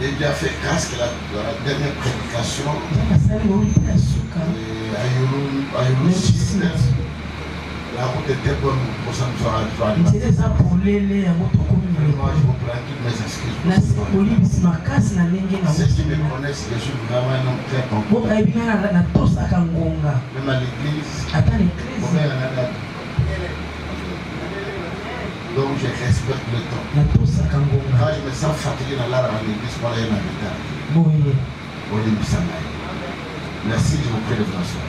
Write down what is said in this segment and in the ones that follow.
Et Dieu a fait grâce que la dernière prédication à Yolo, la route était bonne pour ça. Je reprends toutes mes excuses. Ceux qui me connaissent, je suis vraiment un homme très complet. Même à l'église, donc je respecte le temps. Quand je me sens fatigué dans l'art à l'église, pour aller en habitant. Merci, je vous prie de François.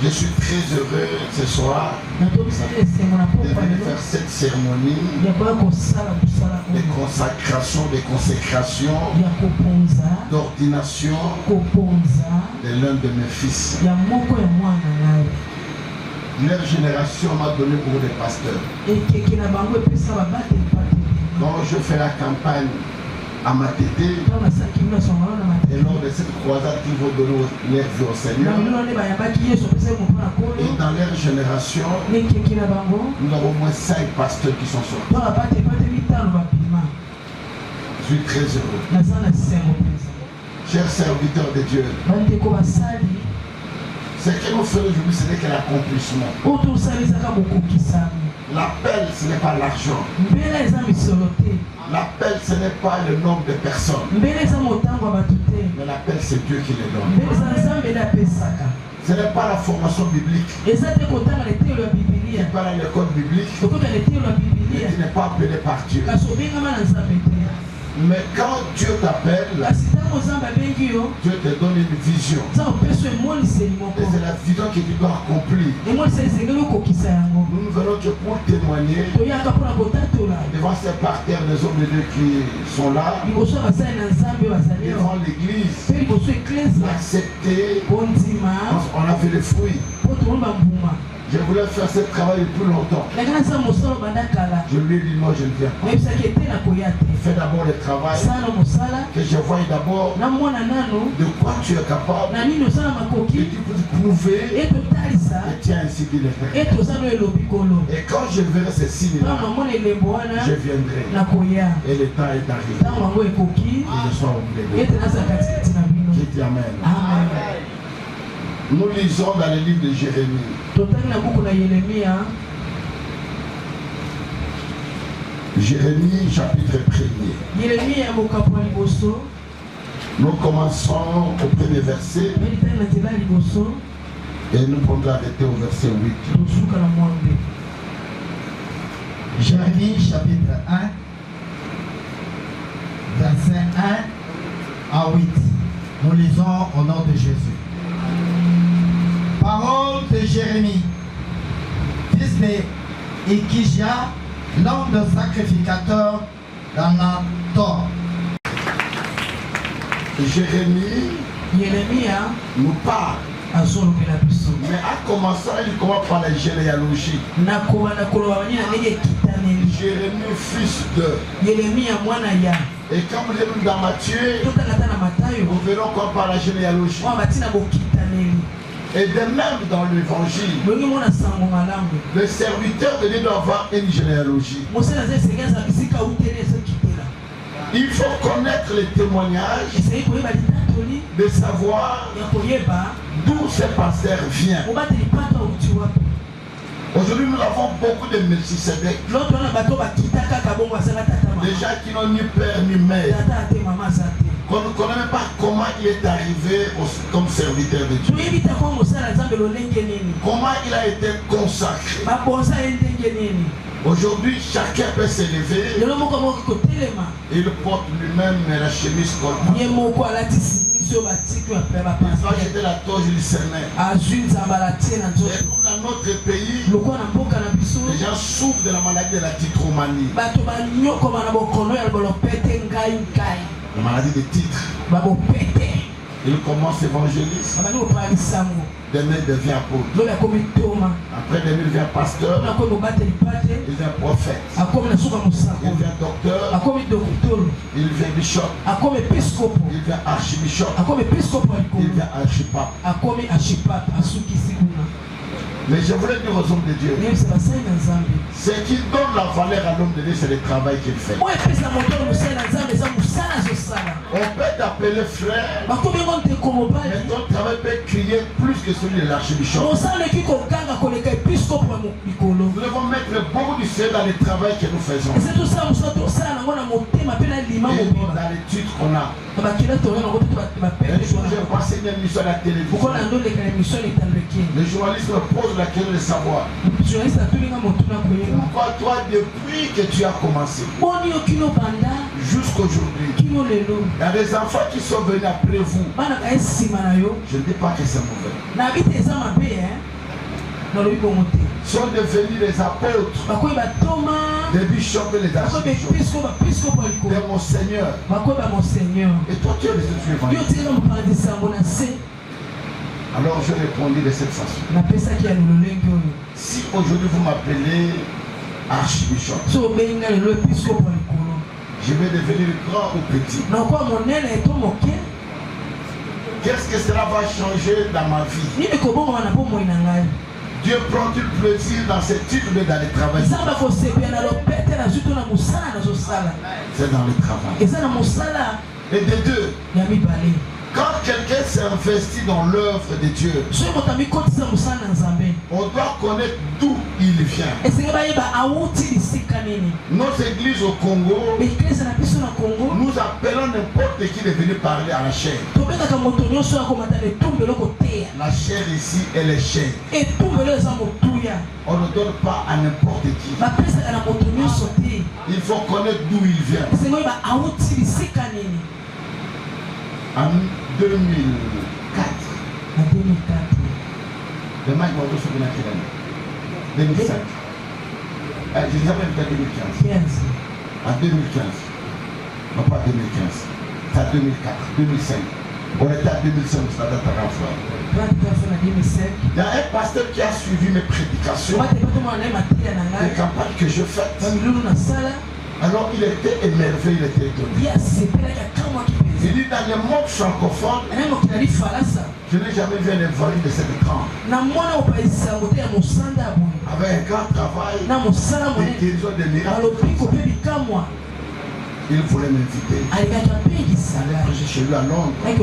Je suis très heureux ce soir de venir faire cette cérémonie de consacration, de consécration, d'ordination de l'un de mes fils. Leur génération m'a donné beaucoup de pasteurs. Quand je fais la campagne à Matete, et lors de cette croisade qu'ils vont donner leur vie au Seigneur, et dans leur génération, nous avons au moins 5 pasteurs qui sont sortis. Je suis très heureux. Chers serviteurs de Dieu, ce que nous faisons aujourd'hui, ce n'est que l'accomplissement. L'appel, ce n'est pas l'argent. L'appel, ce n'est pas le nombre de personnes. Mais l'appel, c'est Dieu qui les donne. Ce n'est pas la formation biblique. Tu n'est pas à l'école biblique. Et tu n'es pas appelé par Dieu. Mais quand Dieu t'appelle, Dieu te donne une vision. Et c'est la vision que tu dois accomplir. Nous ne venons que pour témoigner devant ces parterres des hommes de Dieu qui sont là, devant l'église, l'accepter. On a fait les fruits. Je voulais faire ce travail depuis longtemps. Je lui ai dit non, je ne viens pas. Fais d'abord le travail, que je voie d'abord de quoi tu es capable, que tu peux prouver, et tiens ainsi dit le Père. Et quand je verrai ces signes-là, je viendrai. Et le temps est arrivé. Et je sois au milieu. Je dis Amen. Nous lisons dans le livre de Jérémie. Jérémie chapitre 1er. Nous commençons au premier verset et nous pourrons arrêter au verset 8. Jérémie chapitre 1, verset 1 à 8. Nous lisons au nom de Jésus. Parole de Jérémie, fils de Ikija, l'homme de sacrificateur d'Anator. Jérémie nous parle. Mais à commencer, il commence par la généalogie. Jérémie, fils de. Et quand vous êtes dans Matthieu, vous verrez encore par la généalogie. Et de même dans l'évangile, le serviteur de Dieu doit avoir une généalogie. Il faut connaître les témoignages, de savoir d'où ce pasteur vient. Aujourd'hui, nous avons beaucoup de Melchisedec. Des gens qui n'ont ni père ni mère. On ne connaît même pas comment il est arrivé comme serviteur de Dieu. Comment il a été consacré. Aujourd'hui, chacun peut s'élever. Il porte lui-même la chemise colorée. Quand j'étais la toge, il s'aimait. Et comme dans notre pays, les gens souffrent de la maladie de la titromanie. La maladie des titres. Il commence évangéliste. Demain il devient apôtre. Après demain il devient pasteur. Il devient prophète. Il devient docteur. Il devient bishop. Il devient archibishop. Il devient archipape. Mais je voulais dire aux hommes de Dieu, ce qui donne la valeur à l'homme de Dieu, c'est le travail qu'il fait. On peut t'appeler frère, mais ton travail peut crier plus que celui de l'archbishop. Nous devons mettre beaucoup du sel dans le travail que nous faisons. Et dans l'étude qu'on a. Un jour, j'ai passé une émission à la télévision. Le journaliste me pose la question de savoir pourquoi toi, depuis que tu as commencé jusqu'aujourd'hui, il y a des enfants qui sont venus après vous. Je ne dis pas que c'est mauvais. Sont devenus les apôtres, des bishops et les archbishops, de mon Seigneur. Et toi, tu es les alors je répondis de cette façon. Si aujourd'hui vous m'appelez archbishop, je vais devenir grand ou petit. Qu'est-ce que cela va changer dans ma vie? Dieu prend du plaisir dans ce titre mais dans le travail. C'est dans le travail. Et des deux. Quand quelqu'un s'investit dans l'œuvre de Dieu, on doit connaître d'où il vient. Nos églises au Congo, nous appelons n'importe qui de venir parler à la chair. La chair ici, elle est chair. On ne donne pas à n'importe qui. Il faut connaître d'où il vient. En 2004. Le match m'a reçu dans quelle année? 2005. Je les avais fait en 2015. En 2015. Non pas 2015. C'est en 2004, 2005. On était à 2005, ça date à Renfort. Il y a un pasteur qui a suivi mes prédications. Les campagnes que je fais. Alors il était émerveillé, il était étonné. Il dit dans le monde francophone, je n'ai jamais vu un invalide de cet écran. Avec un grand travail, des guérisons de miracles. Il voulait m'inviter. Il prêchait chez lui à Londres. Et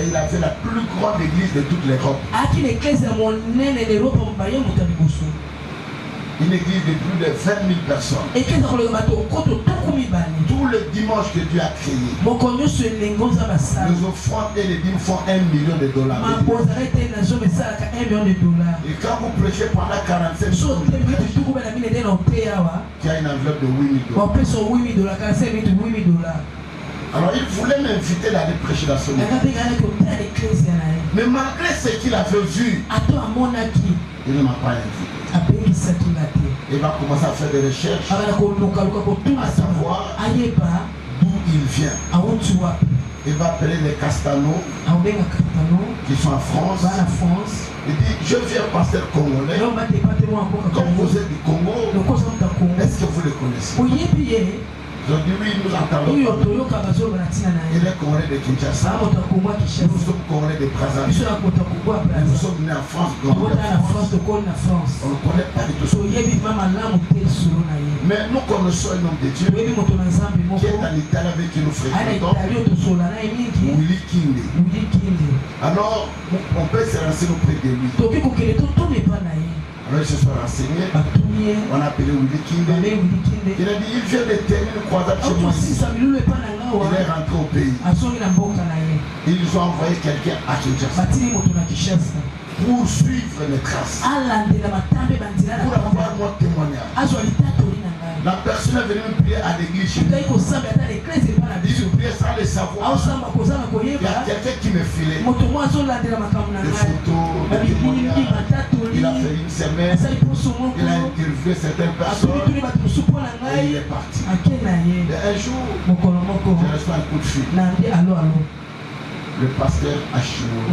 il avait la plus grande église de toute l'Europe. Une église de plus de 20 000 personnes. Tous les dimanches que Dieu a créé, les offrandes et les dîmes font $1 million. Et quand vous prêchez pendant 45 minutes, tu as une enveloppe de $8 000. Alors il voulait m'inviter d'aller prêcher dans son église. Mais malgré ce qu'il avait vu, il ne m'a pas invité. Il va commencer à faire des recherches, à savoir d'où il vient. Il va appeler les Castano qui sont en France. Il dit, je viens pasteur congolais. Comme vous êtes du Congo, est-ce que vous le connaissez? Ils ont dit oui, nous entendons. Il est congolais de Kinshasa. Nous sommes congolais de Brazzaville. Nous sommes nés en France. On ne connaît pas du tout ça. Mais nous connaissons un homme de Dieu qui est en Italie avec qui nous fréquentons. Willy Kinde. Alors, on peut se renseigner auprès de lui. Alors ils se sont renseignés, on a appelé Willy Kinde. Il a dit, il vient de terminer une croisade chez moi ici. Il est rentré au pays. Ils ont envoyé quelqu'un à Kinshasa pour suivre les traces, pour avoir mon témoignage. La personne est venue me prier à l'église chez nous. Il priait sans le savoir. Il y a quelqu'un qui me filait des photos, des témoignages. Il a fait une semaine. Il a interviewé certaines personnes. Et il est parti. Et un jour, j'ai reçu un coup de fil. Le pasteur Achimolo.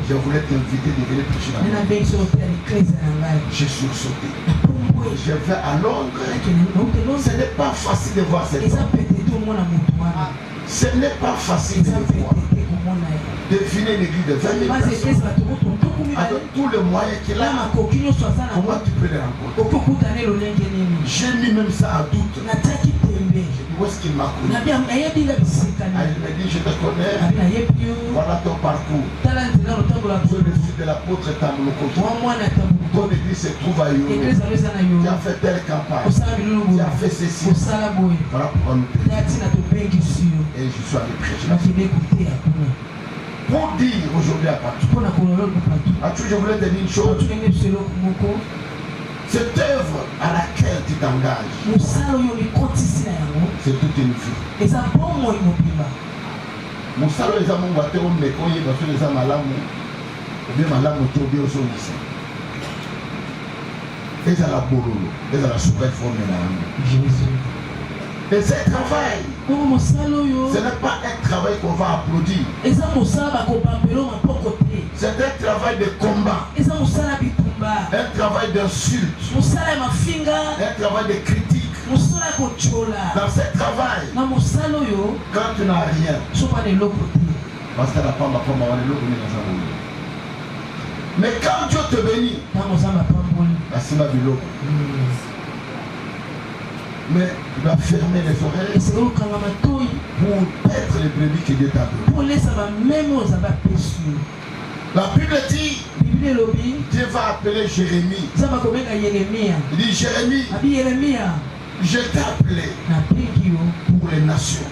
Je voulais t'inviter de venir prêcher dans la j'ai sursauté. Je vais à Londres. Ce n'est pas facile de voir cette homme. Ce n'est pas facile de voir. Définir une église de 20 000 personnes avec tous les moyens qu'il a. Comment tu peux les rencontrer? J'ai mis même ça à doute. Où est-ce qu'il m'a connu? Il m'a dit, je te connais. Voilà ton parcours. Tu es le fils de l'apôtre Tamlokoto. Ton église se trouve à Yoro. Tu as fait telle campagne. Tu as fait ceci. Voilà pourquoi nous te. Et je suis allé prêcher. Pour dire aujourd'hui à partout, je voulais te dire une chose. Cette œuvre à laquelle tu t'engages, c'est toute une vie. Moussalo eza mungu ate omeko yeba so eza malamu obe malamu to bi oso lisa. Eza la bololo, eza la super forme na yango. Et ce travail, ce n'est pas un travail qu'on va applaudir. C'est un travail de combat. Un travail d'insulte. Un travail de critique. Dans ce travail, quand tu n'as rien, parce que la femme mais quand Dieu te bénit, mais tu vas fermer les oreilles pour être les brebis que Dieu t'a donné. La Bible dit, Dieu va appeler Jérémie. Il dit, Jérémie, je t'ai appelé pour les nations.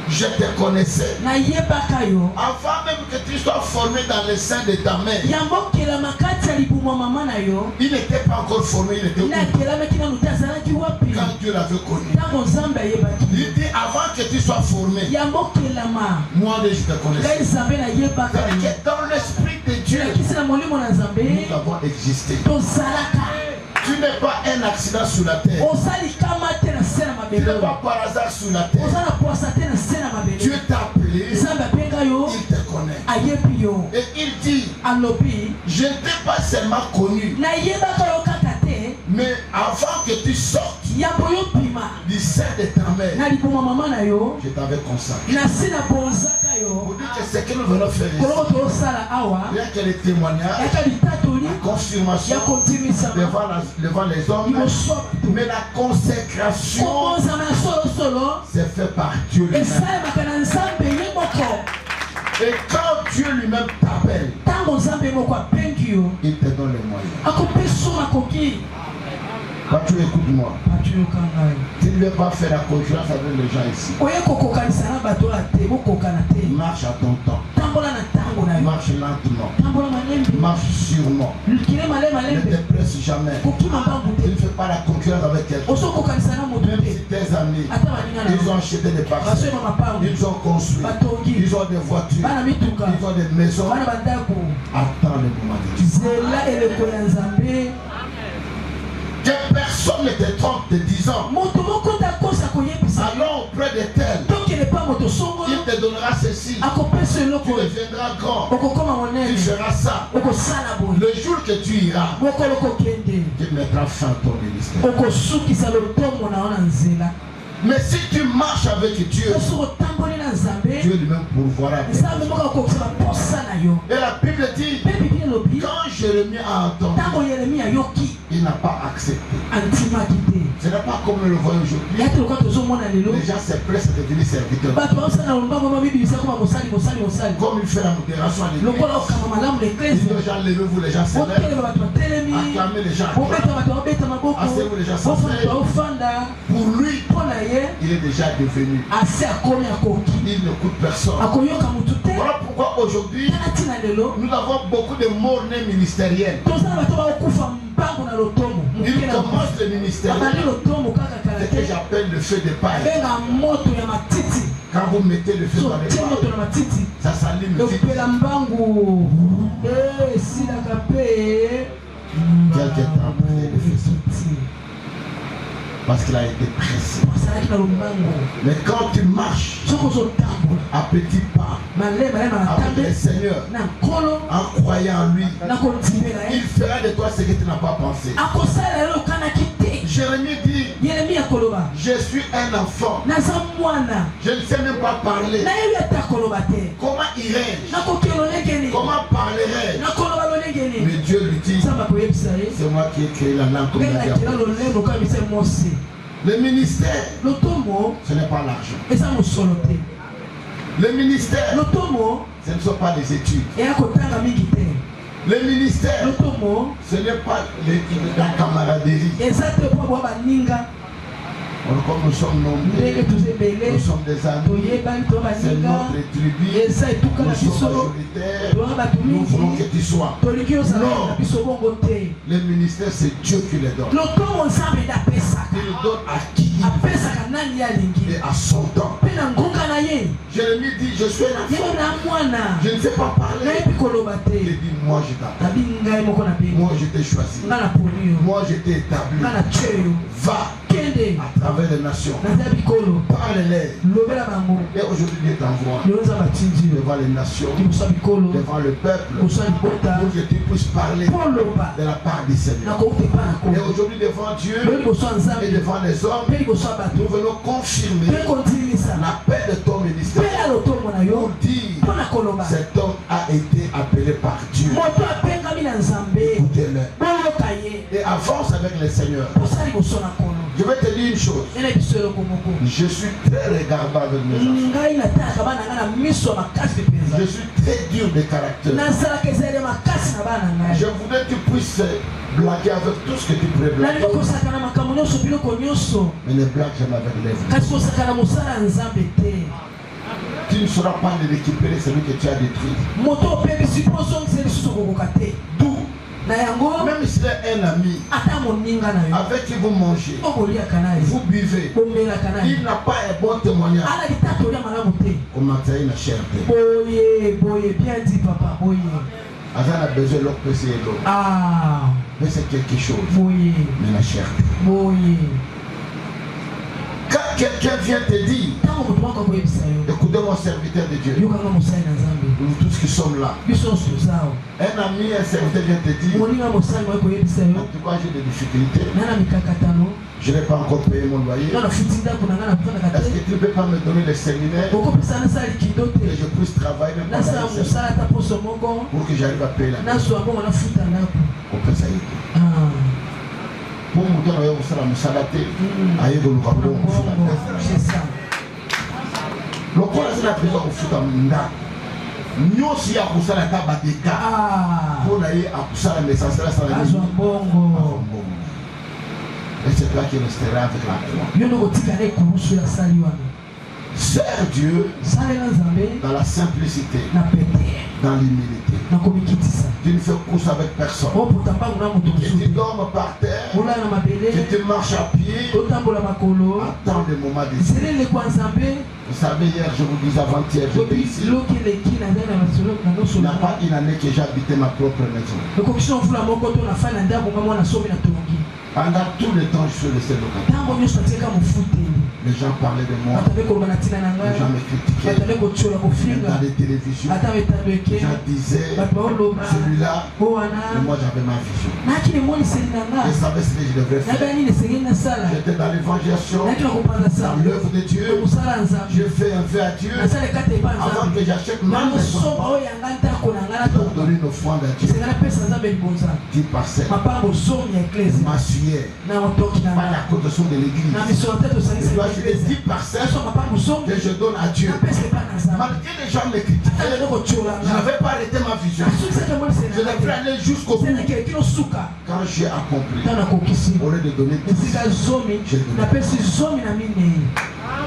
Je te connaissais avant même que tu sois formé dans le sein de ta mère. Il n'était pas encore formé, il était où? Quand Dieu l'avait connu. Il dit avant que tu sois formé, moi je te connaissais. C'est dans l'esprit de Dieu nous avons existé. Tu n'es pas un accident sur la terre. Tu n'es pas par hasard sur la terre. Dieu t'a appelé. Il te connaît. Et il dit, je ne t'ai pas seulement connu, mais avant que tu sortes du sein de ta mère, je t'avais consacré. Vous dites que ce que nous venons faire ici, il y a que les témoignages, la confirmation devant les hommes, mais la consécration c'est fait par Dieu lui-même. Et quand Dieu lui-même t'appelle, il te donne les moyens. Tu écoutes-moi. Tu ne veux pas faire la concurrence avec les gens ici. Marche à ton temps. Marche lentement. Marche sûrement. Ne te presse jamais. Tu ne fais pas la concurrence avec quelqu'un. Même si tes amis, ils ont acheté des parcelles, ils ont construit, ils ont des voitures, ils ont des maisons. Attends le moment de Dieu. Que personne ne te trompe te disant allons auprès de tel, il te donnera ceci, tu deviendras grand, tu feras ça. Le jour que tu iras, tu mettras fin à ton ministère. Mais si tu marches avec Dieu, Dieu lui-même pourvoira. Et la Bible dit, quand Jérémie a entendu, il n'a pas accepté. Ce n'est pas comme le voit aujourd'hui. Les gens se pressent de devenir serviteurs. Comme il fait la modération à l'église. Il dit aux gens, levez-vous, les gens se lèvent. Acclamez les gens. Asseyez-vous, les gens s'asseyent. Pour lui, il est déjà devenu. Il ne coûte personne. Voilà pourquoi aujourd'hui, nous avons beaucoup de morts-nés ministériels. Il commence le ministère. C'est ce que j'appelle le feu de paille. Quand vous mettez le feu dans les pailles, ça s'allume vite. Quelqu'un t'a appris le feu. Parce qu'il a été pressé. Mais quand tu marches à petits pas avec le Seigneur, en croyant en lui, il fera de toi ce que tu n'as pas pensé. Jérémie dit, Je suis un enfant. Je ne sais même pas parler. Comment irais-je? Comment parlerais-je? Mais Dieu lui dit, c'est moi qui ai créé la langue comme la diable. Le ministère, ce n'est pas l'argent. Le ministère, ce ne sont pas les études. Le ministère, ce n'est pas la camaraderie. Comme nous sommes nombreux, nous sommes des amis, c'est notre tribu, nous sommes majoritaires, nous voulons que tu sois. Non, le ministère c'est Dieu qui les donne. Il le donne à qui et à son temps. Jérémie dit, je suis un enfant, je ne sais pas parler. Il dit, moi je t'appelle, moi je t'ai choisi, moi je t'ai établi. Va à travers les nations, parle-les. Et aujourd'hui Dieu t'envoie devant les nations, devant le peuple, pour que tu puisses parler de la part du Seigneur. Et aujourd'hui devant Dieu et devant les hommes, nous venons confirmer la paix de ton ministère. Pour dire, cet homme a été appelé par Dieu. Écoutez-le. Et avance avec le Seigneur. Je vais te dire une chose. Je suis très regardant avec mes enfants. Je suis très dur de caractère. Je voudrais que tu puisses blaguer avec tout ce que tu pourrais blaguer. Mais ne blague jamais avec les vrais. Tu ne sauras pas de récupérer celui que tu as détruit. D'où même s'il est un ami avec qui vous mangez, vous buvez, il n'a pas un bon témoignage. Comment tu as une cherté? Bien dit papa. Avant a besoin de l'autre PC et l'autre. Mais c'est quelque chose. Mais la cherté. Quand quelqu'un vient te dire, écoutez mon serviteur de Dieu, nous tous qui sommes là, un ami, un serviteur vient te dire, en tout cas j'ai des difficultés, je n'ai pas encore payé mon loyer, est-ce que tu ne peux pas me donner les séminaires que je puisse travailler même pour que j'arrive à payer la maison? On peut ça y est. Pour nous donner un salaté, c'est ça. Le corps est la prison au foot en Munda. Nous aussi à pousser la table des cas. Pour aller à pousser la message, c'est la salle. Et c'est là qu'il restera avec la croix. Sers Dieu dans la simplicité, dans l'humilité. Tu ne fais course avec personne. Tu dormes par terre, tu marches à pied, attends le moment de Dieu. Vous savez, hier, je vous disais avant-hier, j'étais ici. Il n'y a pas une année que j'ai habité ma propre maison. Pendant tout le temps, je suis resté locataire. Les gens parlaient de moi, les gens me critiquaient. Dans les télévisions, les gens disaient, celui-là, mais moi j'avais ma vision. Je savais ce que je devrais faire. J'étais dans l'évangélisation, dans l'œuvre de Dieu. Je fais un vœu à Dieu avant que j'achète ma maison. Je dois donner une offrande à Dieu. 10 parcelles. Ma sueur, pas la construction de l'église. Je dois acheter 10 parcelles que je donne à Dieu. Malgré les gens me critiquaient, je n'avais pas arrêté ma vision. Je devrais aller jusqu'au bout. Quand j'ai accompli, au lieu de donner 10, j'ai donné.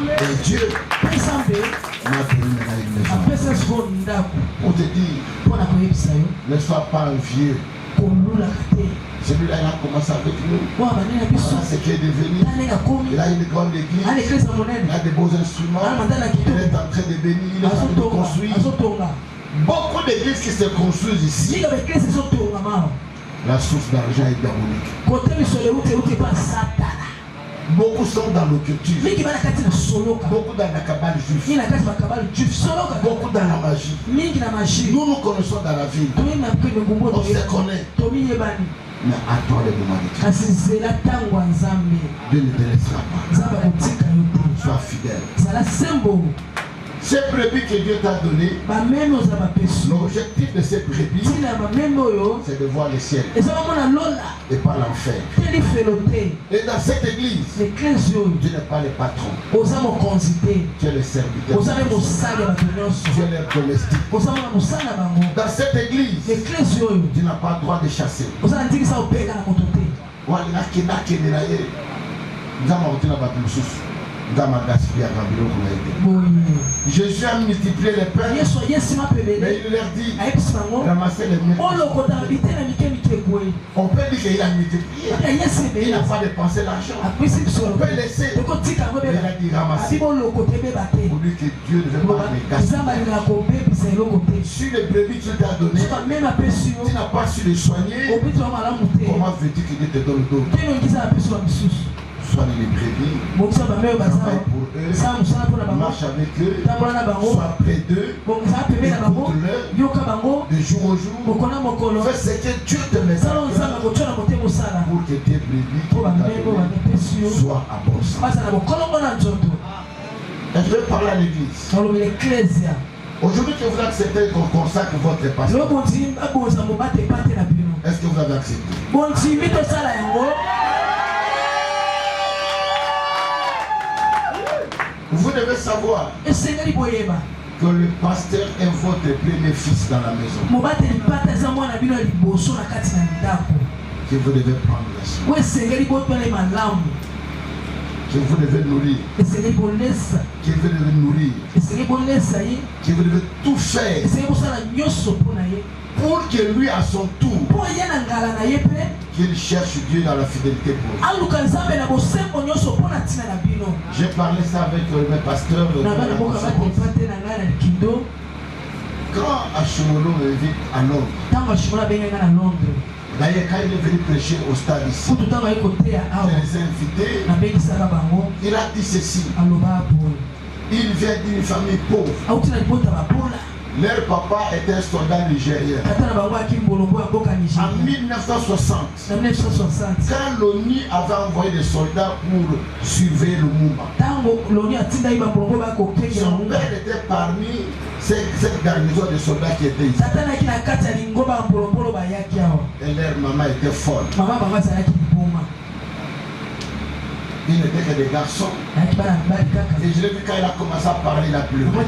Et Dieu m'a donné une maison. Pour te dire, ne sois pas un vieux. Celui-là, il a commencé avec nous. Voilà ce qu'il est devenu. Il a une grande église. Il a des beaux instruments. Il est en train de bénir. Il est en train de construire. Beaucoup d'églises qui se construisent ici. La source d'argent est diabolique. Beaucoup sont dans l'occultisme. Beaucoup dans la cabale juive. Beaucoup dans la magie. Nous nous connaissons dans la ville. On se connaît. Mais attends le moment de Dieu. Dieu ne te laissera pas. Sois fidèle. Ces brebis que Dieu t'a données, l'objectif de ces brebis, c'est de voir le ciel et pas l'enfer. Et dans cette église, Dieu n'est pas le patron. Tu es le serviteur. Tu es le domestique. Dans cette église, tu n'as pas le droit de chasser. Jésus a multiplié les pains, mais il leur dit ramasser les miettes. On peut dire qu'il a multiplié, il n'a pas dépensé l'argent. On peut laisser, mais il a dit ramasser. Pour lui que Dieu ne veut pas les gaspiller. Si les brebis tu t'as donné, tu n'as pas su les soigner, comment veux-tu que Dieu te donne d'autres? Soigne les brebis, travaille pour eux, marche avec eux, sois près d'eux, écoute-leur de jour au jour, fais ce que Dieu te met pour que tes brebis soient à bon sang. Et je vais parler à l'église. Aujourd'hui que vous acceptez qu'on consacre votre pasteur, est-ce que vous avez accepté? Vous devez savoir que le pasteur est votre premier fils dans la maison. Que vous devez prendre la soin. Que vous devez nourrir. Que vous devez nourrir. Que vous devez tout faire pour que lui à son tour qu'il cherche Dieu dans la fidélité pour lui. J'ai parlé ça avec mes pasteurs. Quand Ashimolo m'invite à Londres, d'ailleurs quand il est venu prêcher au stade ici, je les ai invités, il a dit ceci: il vient d'une famille pauvre. Leur papa était un soldat nigérien. En 1960, quand l'ONU avait envoyé des soldats pour surveiller le Mouma, son père était parmi cette garnison de soldats qui étaient ici. Et leur maman était folle. Il n'était que des garçons. Et je l'ai vu quand il a commencé à parler, il a pleuré. On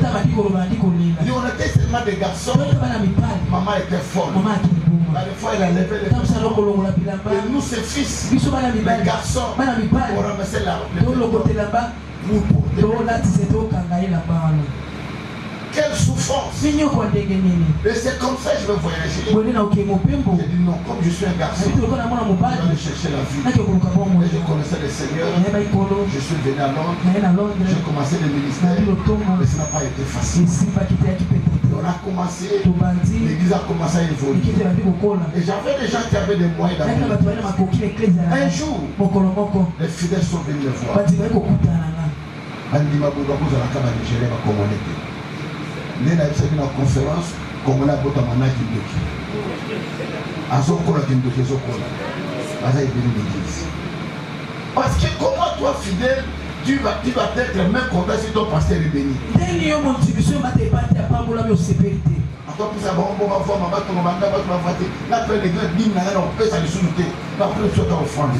était seulement des garçons. Maman était folle. Des fois, il a levé les mains. Et nous, ses fils, les garçons, on ramassait la pour quelle souffrance! Et c'est comme ça que je vais voyager. J'ai dit non, comme je suis un garçon, je vais aller chercher la vie. Et je connaissais le Seigneur. Je suis venu à Londres. J'ai commencé le ministère. Mais ça n'a pas été facile. On a commencé, l'église a commencé à évoluer. Et j'avais des gens qui avaient des moyens d'avoir. Un jour, les fidèles sont venus me voir. Nena yebisaki na conférence Congolais abotamana kindoki azokola kindoki ezokola aza ebeli l'église. Parce que comment toi fidèle tu vas être même content si ton pasteur est béni. Attends pour ça bon va voir ma bato manga bato va voter la paix les gars bim na on peut ça les sous-noter la plus soit en offrande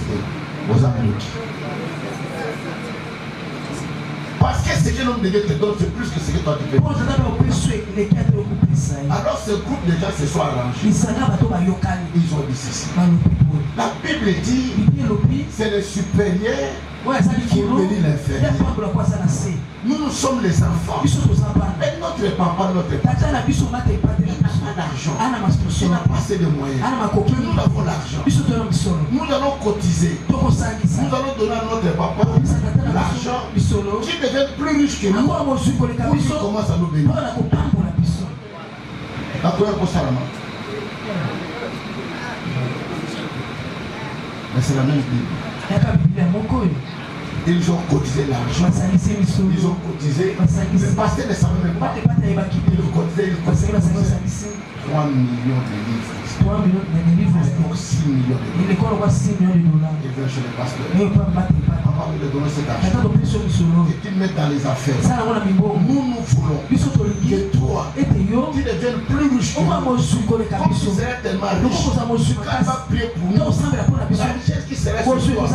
aux amis. Parce que ce que l'homme de Dieu te donne, c'est plus que ce que toi tu peux. Alors ce groupe de gens se sont arrangés. Ils ont dit ceci. La Bible dit c'est le supérieur qui bénit l'inférieur. Nous sommes les enfants. Et notre papa, notre papa, il n'a pas d'argent. Il n'a pas assez de moyens. Nous avons l'argent. Nous allons cotiser. Nous allons donner à notre papa l'argent qui devient plus riche que nous pour qu'il commence à nous bénir. Mais c'est la même Bible. Ils ont cotisé l'argent. Ils ont cotisé. Le pasteur ne savait même pas. Ils cotisaient, 3 millions de livres. 3 millions de livres. Donc 6 millions de Il est quoi, 6 millions de dollars. Il vient chez le pasteur. Et on peut battre. Papa veut lui donner cet argent. Et qu'il mette dans les affaires. Nous voulons que toi, tu deviennes plus riche que nous. Comme tu serais tellement riche, quand il va prier pour nous, la richesse qui serait sur toi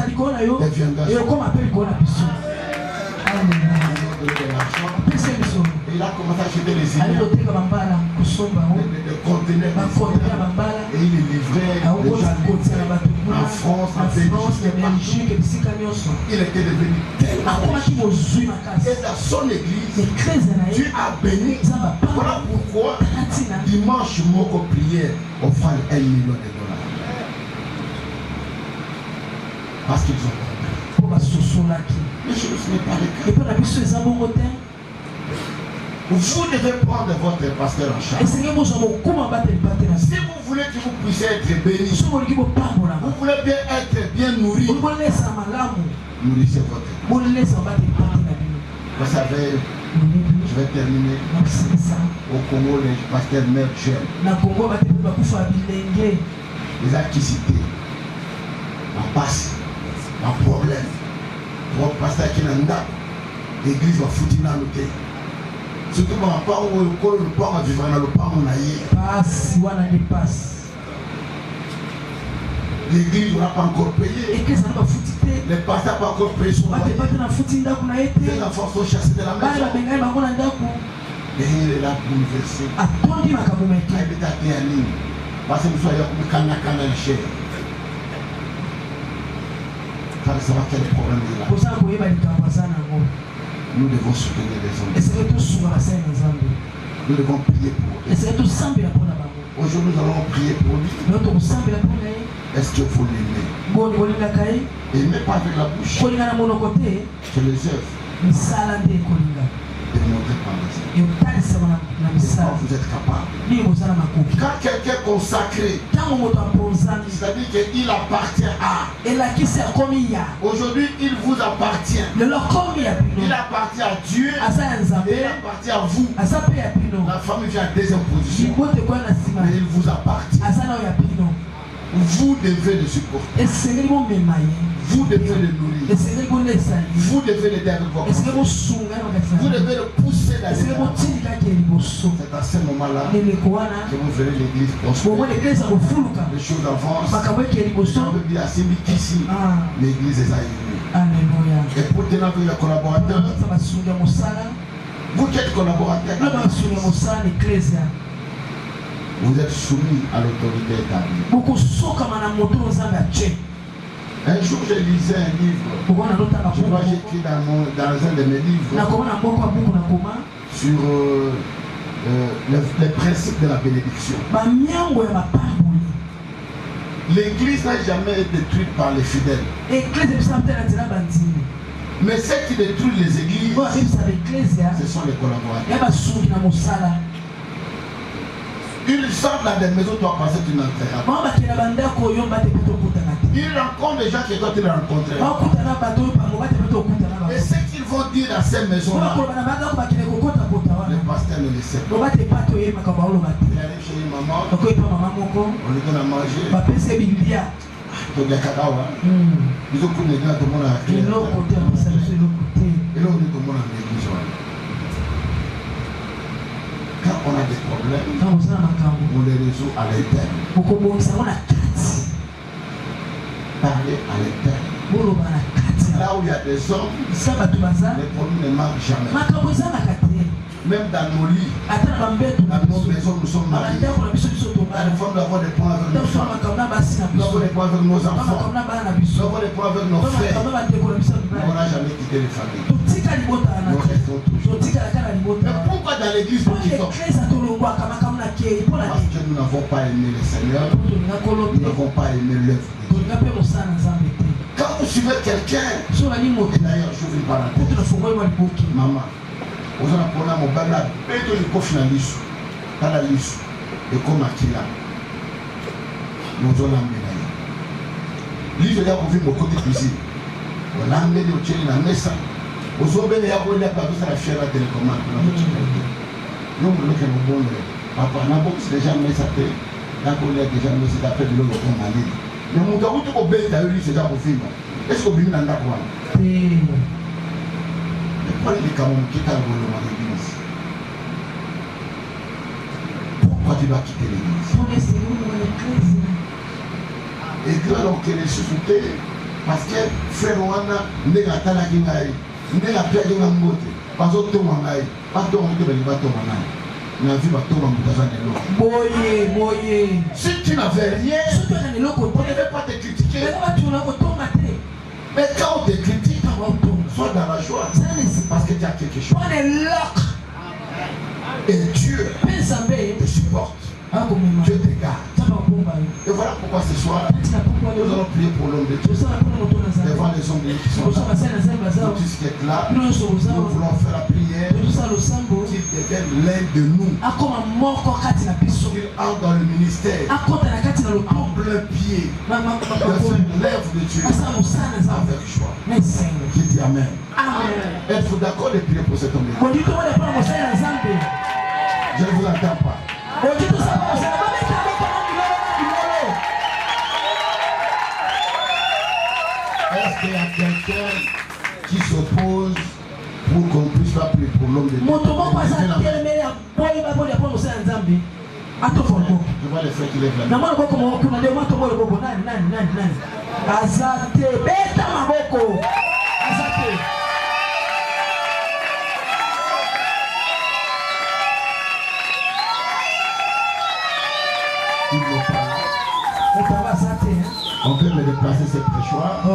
deviendra sur toi. Et il a commencé à acheter les îles, des conteneurs, et il est livré en France, en Belgique, il était devenu tellement riche. Et dans son église, Dieu a béni. Voilà pourquoi dimanche, mon prière offre 1 million de dollars. Parce qu'ils ont compris. Mais je ne sais pas les cas. Vous devez prendre votre pasteur en charge. Si vous voulez que vous puissiez être béni, vous voulez bien être bien nourri, nourrissez votre. Vous savez, je vais terminer. Au Congo, les pasteurs meurent jeunes. Les acquisités, la passe, la problème. Votre pasteur qui n'a pas, l'église va foutre dans le thé. Surtout quand on le pas à vivre dans le pas on a eu. L'église n'a pas encore payé. Les pasteurs n'ont pas encore payé son loyer. Les enfants sont chassés de la maison. Et il est là pour nous verser. Il est à Tiani. Parce que nous sommes comme Kana Cher. Ça va savoir quel problème il a. Nous devons soutenir les hommes. Nous devons prier pour eux. Aujourd'hui, nous allons prier pour lui. Est-ce que vous l'aimez? Aimez pas avec la bouche. C'est les œuvres. Démontrez par les œuvres. Quand vous êtes capable. Quand quelqu'un est consacré, c'est-à-dire qu'il appartient à. Aujourd'hui, il vous appartient. Il appartient à Dieu. Et il appartient à vous. La famille vient à deuxième position. Mais il vous appartient. Vous devez le supporter. Vous devez le nourrir. Vous devez l'aider avec vos conseils. Vous devez le pousser d'aller. C'est à ce moment-là que vous verrez l'église prospérer. Les choses avancent. L'église est arrivée. Et pour tenir avec les collaborateurs, vous qui êtes collaborateurs, vous êtes soumis à l'autorité établie. Un jour, je lisais un livre. Je crois que j'ai écrit dans un de mes livres sur les principes de la bénédiction. L'église n'a jamais été détruite par les fidèles. Mais ceux qui détruisent les églises, ce sont les collaborateurs. Ils sortent dans des maisons, toi passer, tu n'entreras pas. Ils rencontrent des gens que toi tu les rencontreras. Et ce qu'ils vont dire dans ces maisons-là, le pasteur ne le sait pas. Il arrive chez une maman, on lui donne à manger. Il y a cacao. Ils ont pris les gars, tout le monde a créé. Et là, on dit tout le monde a l'église. Quand on a des problèmes, on les résout à l'interne. Parler à l'interne. Là où il y a des hommes, les problèmes ne manquent jamais. Même dans nos lits, dans nos maisons, nous sommes mariés. La femme doit avoir des points avec nos femmes. Nous doit avoir des points avec nos enfants. Nous doit avoir des points avec nos frères. On n'a jamais quitté les familles. Nous restons toujours. Mais pourquoi dans l'église nous quittons? Parce que nous n'avons pas aimé le Seigneur. Nous n'avons pas aimé l'œuvre. Quand vous suivez quelqu'un, et d'ailleurs j'ouvre une parenthèse. Maman, vous en apprenez mon bagage, et tout le coffre dans l'issue. Dans la liste. Et comme Akila, nous avons l'amené. L'île de la vie, mon côté cuisine. On l'a amené au Tchèque dans la messe. Aux hommes, il y a un peu de la fière à télécommande. Nous, nous, nous, nous, Papa, n'a pas déjà mis sa tête. N'a pas déjà mis sa tête de l'autre pour m'aller. Mais mon gars, où tu peux baisser ta rue, c'est déjà pour film. Est-ce que vous venez dans la quoi? Mais pourquoi il est quand même quitté l'église? Pourquoi tu dois quitter l'église? Et que l'on peut les sous-souter parce que frère Rwanda n'est pas à la guinée, n'est pas à la guinée, parce que tout le monde est, parce que tout le monde est pas tout le monde. La vie va tout le monde dans un élo. Si tu n'avais rien, on ne devait pas te critiquer. Mais quand on te critique, sois dans la joie. Parce que tu as quelque chose. Et Dieu te supporte. Dieu te garde. Et voilà pourquoi ce soir, nous allons prier pour l'homme de Dieu. Devant les hommes de Dieu qui sont là. Tout ce qui est là, nous voulons faire la prière. Qu'il devienne l'un de nous. Qu'il entre dans le ministère. En plein pied. De l'œuvre de Dieu. Avec joie. Qui dit Amen. Êtes-vous d'accord de prier pour cet homme de Dieu? Je ne vous entends pas. Est-ce qu'il y a quelqu'un qui s'oppose pour qu'on puisse pas prier pour l'homme de Dieu? Je vois les frères qui lèvent la main. On peut me déplacer ce prêchoir. Je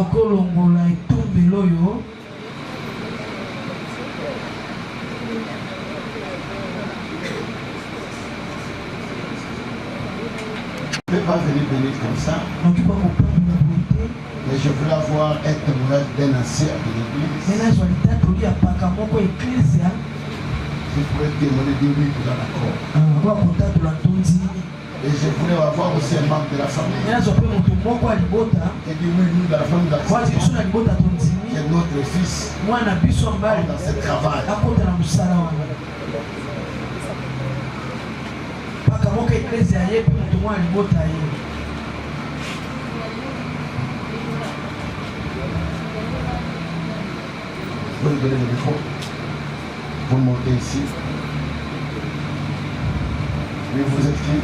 ne peux pas venir comme ça. Mais je voulais avoir un témoignage d'un ancien de l'église. Je pourrais témoigner de lui pour l'accord. Et je voulais avoir aussi un membre de la famille. Et dit oui, nous, dans la famille d'accord. C'est notre fils. Dans ce travail. Vous me donnez le micro. Vous montez ici. Oui, vous êtes qui?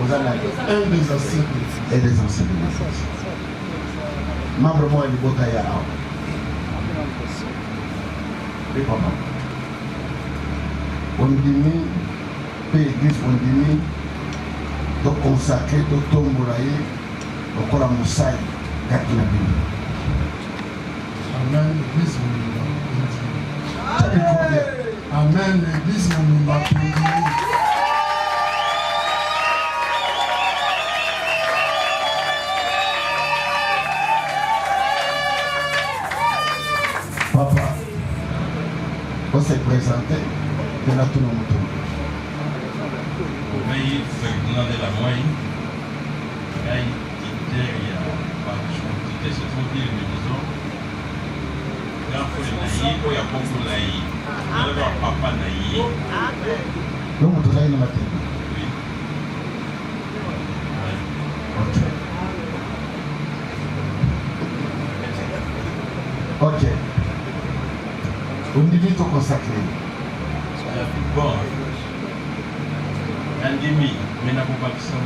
Vous en avez un des anciens et des anciens de la force. Membre moi, il est botaya. Oui, papa. On dit, l'église, on dit, de consacrer, de tombourailler, encore à Moussaï, Kakina Bibi. Amen, l'église, Amen, l'église, on m'a Papa, on s'est présenté, de la tout le monde. Oui, Ferdinand de la Moine, il y a pas se trouve une maison. Quand il y a beaucoup de laïcs, il y a papa naïf. Donc, vous avez une matin. Oui. Ok. Vous me dites tout consacré. Bon. Andimi, mais n'a pas de sang.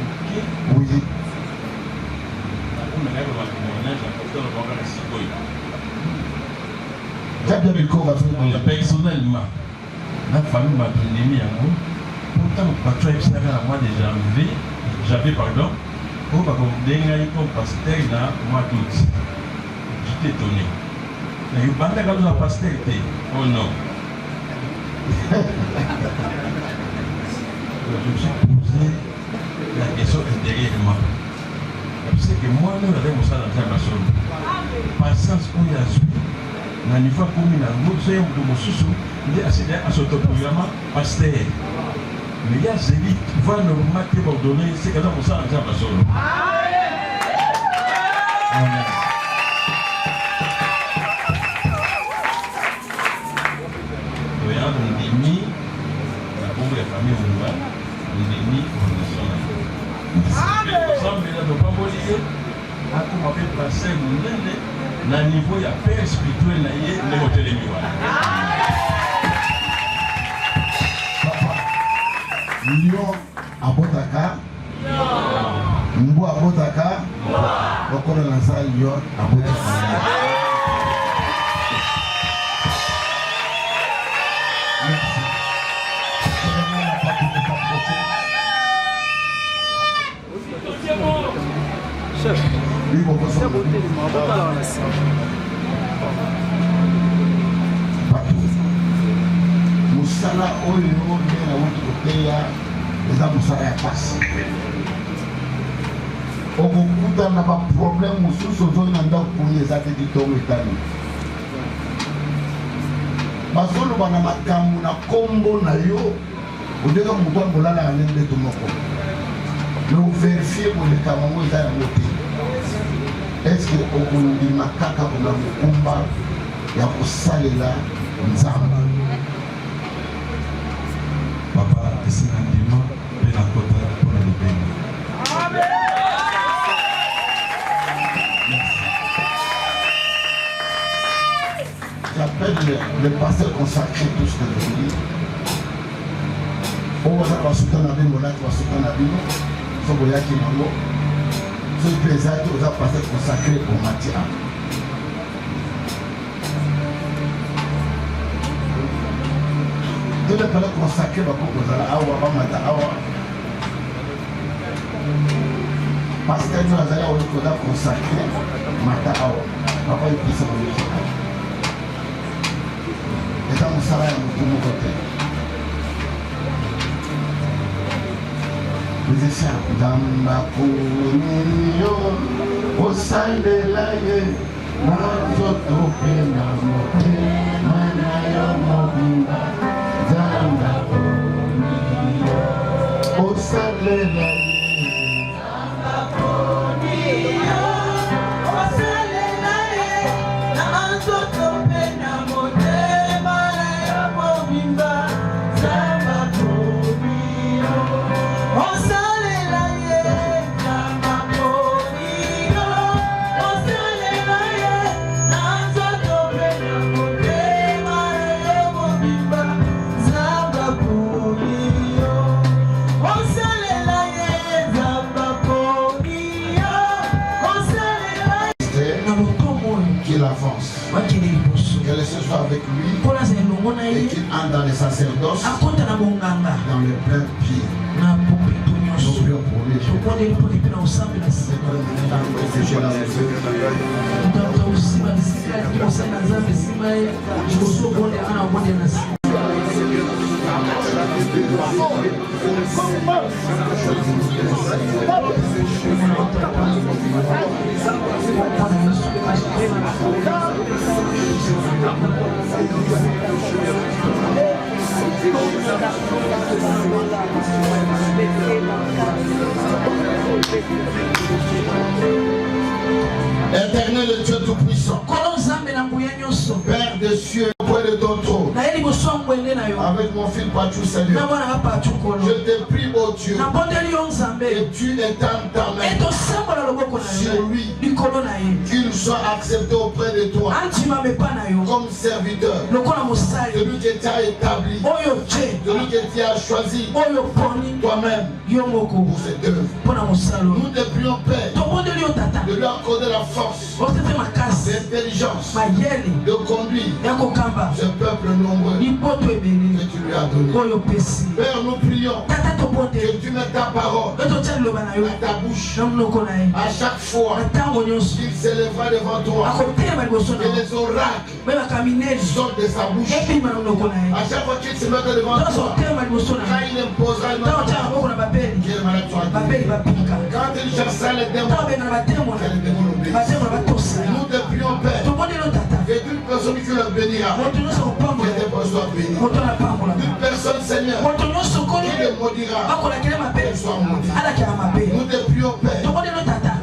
Oui. Personnellement, la famille m'a donné pourtant, quand tu as à moi de j'avais pardon, pour comme pasteur dans moi tout. J'étais étonné. Mais il y a un pasteur. Oh non. Je me suis posé la question intérieurement. Parce que moi-même, j'avais mon salaire dans la zone. Patience pour y assurer. Na niveau comme na moto ya mususu ndi aside asotoprograma pasteur mais ya zeli va normalement te ordonner c'est que dans ça en jamba solo amen oya ndimi na bongo ya famille munga Nini fondation ensemble là donc pas molier à comment faire passer munene na niveau ya père spirituel na ye ne motelemi wana Lion abotaka mbu abotaka lokola na sa lion abotaka. Merci. Chef, c'est beauté, musala oyo nde na wuti koteya eza musala ya pasi okokuta na baproblème mosusu ozoi na ndako kuni eza te ditongo etani bazoloba na makambo na kombo na yo odeka moto akolalaka nde ndeto moko me overifie koleka bango eza yango te eske okondima kaka kona mokumba ya kosalela nzambe. Papa, ici un dimanche, et la côte pour le béni. J'appelle les pasteurs consacrés tous de l'église. On va savoir ce qu'on a vu, on a ce qu'on a vu. Ce qu'on a vu, ce qui est aux pasteurs consacrés au Matia. Dieu ne peut pas consacrer à Awa, Bamata, Awa. Parce que nous avons consacré Mata Awa. Papa est plus sur le chemin. Et dans mon salaire, nous pouvons voter. Nous essayons d'amba pour nous, au sein de l'aïe, nous autres, que les cieux soient avec lui et qu'il entre dans les sacerdoces dans les pleins pieds. Nous prions pour lui. Éternel et Dieu Tout-Puissant, Père des cieux, auprès de ton trône, avec mon fils Patrick Seigneur, je te prie, ô Dieu, et tu étends ta main sur lui, qu'il soit accepté auprès de toi comme serviteur, celui que tu as établi, celui que tu as choisi toi-même pour cette œuvre. Nous te prions, Père, de lui accorder la force, l'intelligence, de conduire ce peuple nombreux que tu lui as donné. Père, nous prions que tu mettes ta parole à ta bouche à chaque fois qu'il s'élèvera devant toi, que les oracles sortent de sa bouche. À chaque fois qu'il se mettra devant toi, quand il imposera une autre, que le malade soit guéri. Quand il chassera les démons, que les démons l'obéissent. Nous te prions, Père, que toute personne qui le bénira, que tes personnes soient bénies. Toute personne, Seigneur, qui le maudira, qu'elle soit maudite. Nous te prions, Père,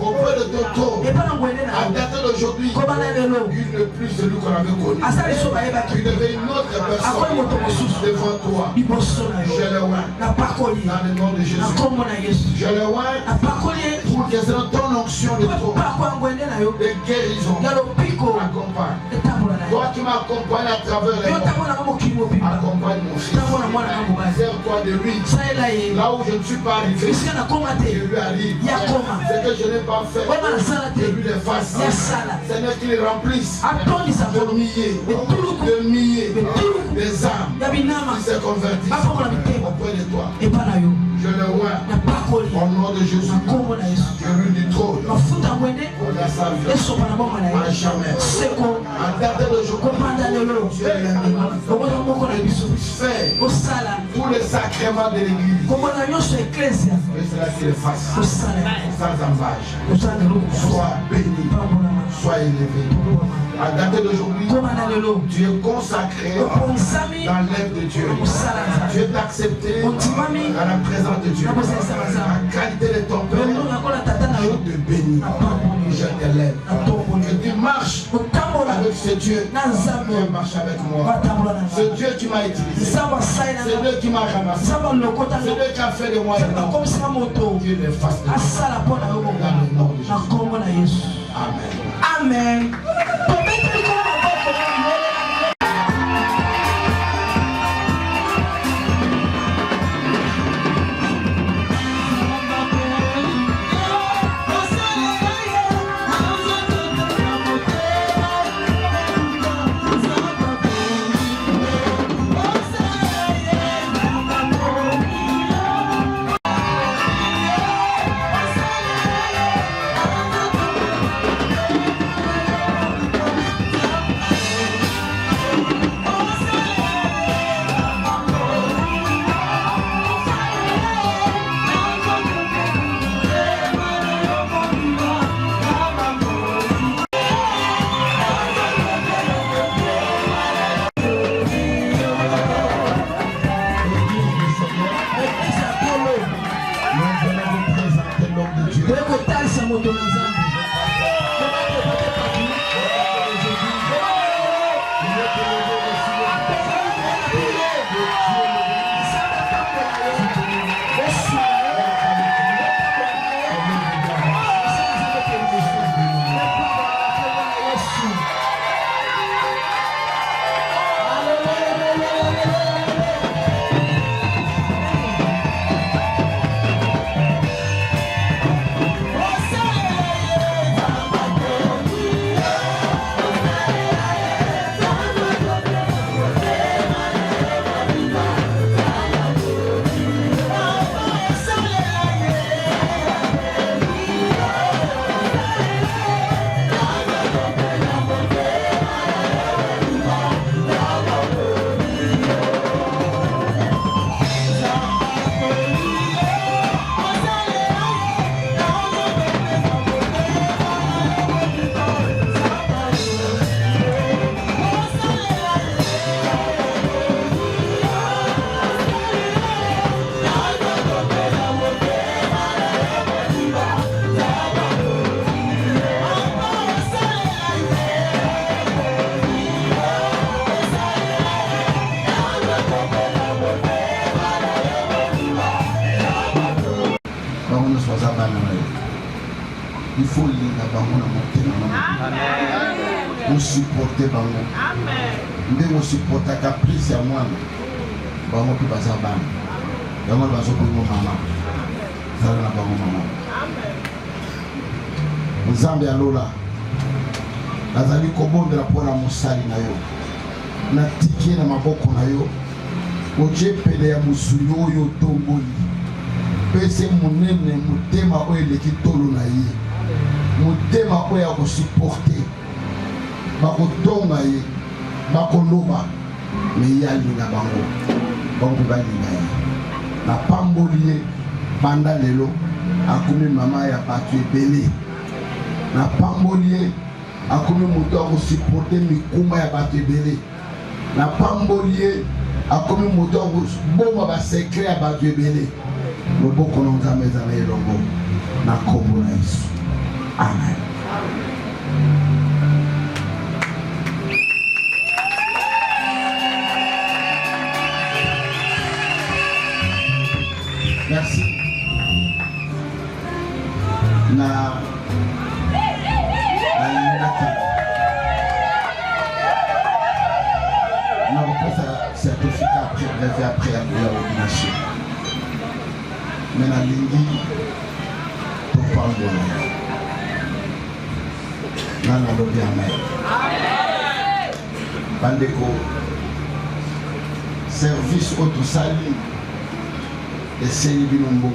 auprès de ton trône, à dater d'aujourd'hui, Il n'est plus celui qu'on avait connu. Il devait une autre personne devant toi. Je le vois dans le nom de Jésus. Je le vois pour que ton onction de de guérison accompagne. Toi qui m'accompagnes à travers les mots, accompagne mon fils. Sers-toi de lui. Là où je ne suis pas arrivé, je lui arrive. Ce que je n'ai pas fait, je lui le fasse. Seigneur, qu'il remplisse de milliers des âmes qui se convertissent auprès de toi. Je le vois au nom de Jésus. Je lui dis trop. On a sa vie à jamais. À date d'aujourd'hui, tu es fait pour le sacrement de l'église. Mais c'est là qu'il le fasse sans embâche. Sois béni, sois élevé. À date d'aujourd'hui, tu es consacré dans l'œuvre de Dieu. Tu es accepté dans la présence de Dieu. La qualité de ton Père, je te bénis. Je t'élève. Je dis marche avec ce Dieu. Viens marcher avec moi. Ce Dieu qui m'a utilisé. C'est Dieu qui m'a ramassé. C'est Dieu qui a fait de moi un homme. Dieu le fasse de moi. Dans le nom de Jésus. Amen. Amen. Il faut lire on supporter bango. Ndé on supporter caprice à moi. Bango puis baza ban. Bango bazo pour maman. Ça na bango maman. Nzambe alola. Nazali kobondela pona mosali na yo. Na tiki na maboko na yo. Oje pele ya musuli oyo tomboli. Pese munene mutema oyo leki tolo na ye. Mutema oyo ya supporter. Bakotonga ye. Bakoloba. Me ya linga bango. Bango balinga ye. Na pamboli ye. Banda lelo. Akumi mama ya batu ebele. Na pamboli ye. Akumi mutu ako supporter mikuma ya batu ebele. Na pamboli ye. Akomi moto bomba ba secret ya batu ebele. Loboko na Nzambe ezala elongo na kombo na Yesu. Amen. Merci. Na certificat prélevé après l'ordination. Mais la ligne pour parler de l'homme. Dans la lobby amen. Bandeko, service autosali et Seigneur Bilombo.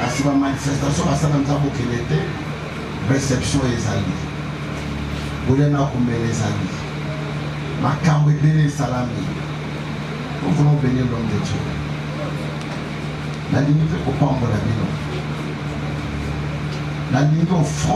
À cette manifestation, à cette manifestation, réception et ali. Vous l'avez comme les amis. Ma cambre est bénie salami. Nous voulons bénir l'homme de Dieu. La limite au pas en la vie. La limite au front.